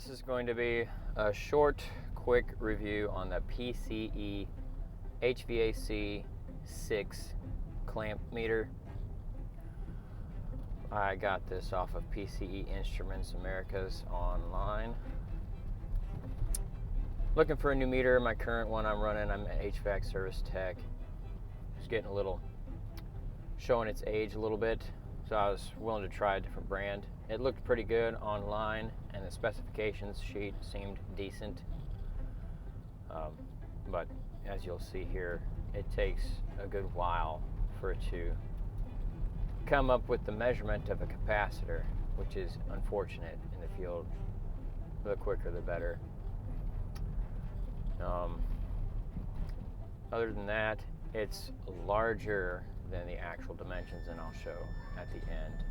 This is going to be a short, quick review on the PCE HVAC 6 clamp meter. I got this off of PCE Instruments Americas online. Looking for a new meter. My current one I'm running, I'm an HVAC service tech. It's getting a little, showing its age a little bit, so I was willing to try a different brand. It looked pretty good online, and the specifications sheet seemed decent. But as you'll see here, it takes a good while for it to come up with the measurement of a capacitor, which is unfortunate in the field. The quicker the better. Other than that, it's larger than the actual dimensions, and I'll show at the end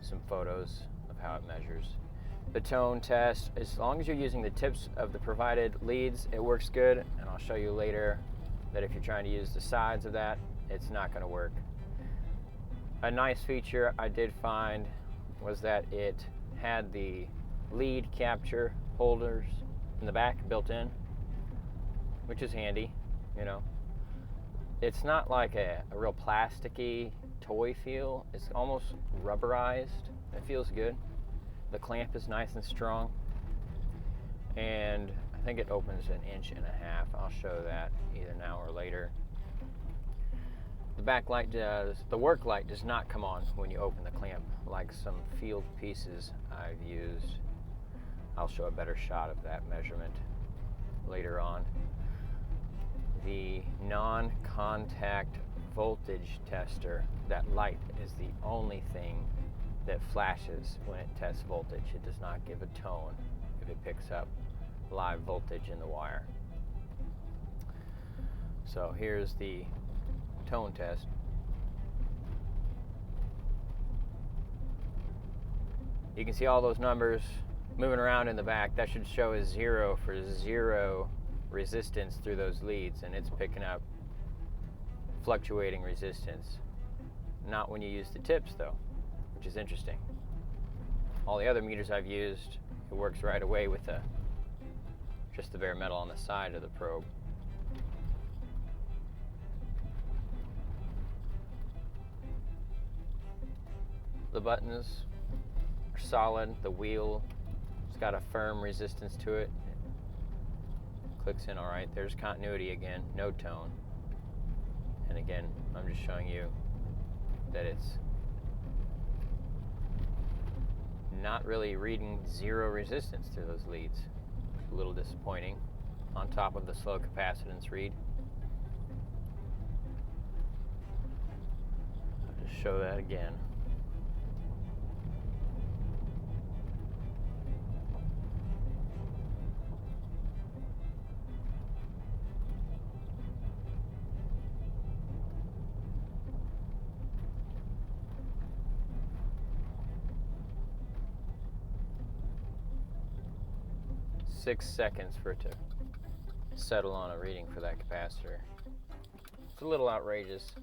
some photos of how it measures. The tone test, as long as you're using the tips of the provided leads, it works good, and I'll show you later that if you're trying to use the sides of that, it's not going to work. A nice feature I did find was that it had the lead capture holders in the back built in, which is handy, you know. It's not like a real plasticky toy feel. It's almost rubberized. It feels good. The clamp is nice and strong, and I think it opens 1.5 inches. I'll show that either now or later. The backlight does, the work light does not come on when you open the clamp like some field pieces I've used. I'll show a better shot of that measurement later on. The non-contact voltage tester, that light is the only thing that flashes when it tests voltage. It does not give a tone if it picks up live voltage in the wire. So here's the tone test. You can see all those numbers moving around in the back. That should show a 0 for zero resistance through those leads, and it's picking up fluctuating resistance. Not when you use the tips though, which is interesting. All the other meters I've used, it works right away with just the bare metal on the side of the probe. The buttons are solid. The wheel, it's got a firm resistance to it. Clicks in all right. There's continuity again, no tone. And again, I'm just showing you that it's not really reading 0 resistance through those leads. A little disappointing on top of the slow capacitance read. I'll just show that again. Six seconds for it to settle on a reading for that capacitor. It's a little outrageous,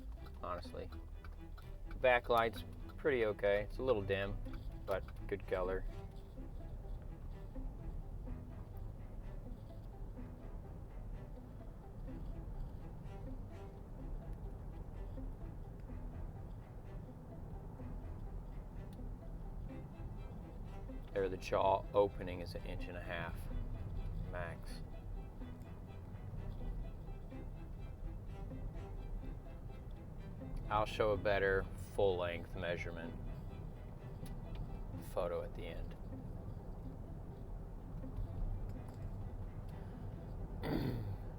honestly. Backlight's pretty okay. It's a little dim, but good color. There, the jaw opening is 1.5 inches max. I'll show a better full-length measurement photo at the end.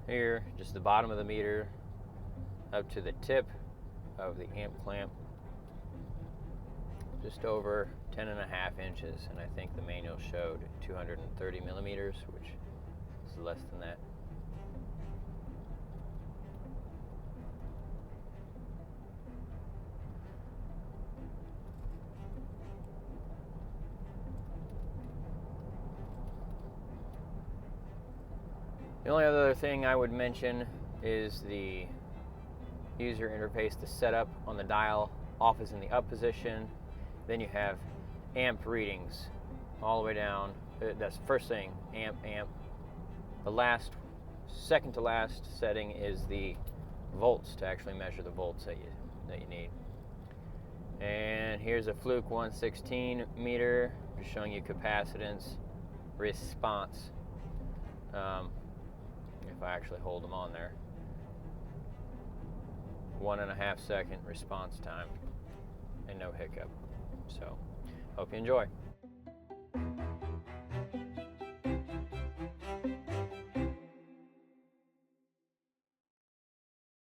Here, just the bottom of the meter up to the tip of the amp clamp, just over 10.5 inches, and I think the manual showed 230 millimeters, which is less than that. The only other thing I would mention is the user interface. The setup on the dial, off is in the up position. Then you have amp readings all the way down that's the first thing, amp, amp. The second to last setting is the volts, to actually measure the volts that you need. And here's a Fluke 116 meter, just showing you capacitance response. If I actually hold them on there, 1.5 second response time and no hiccup. So hope you enjoy.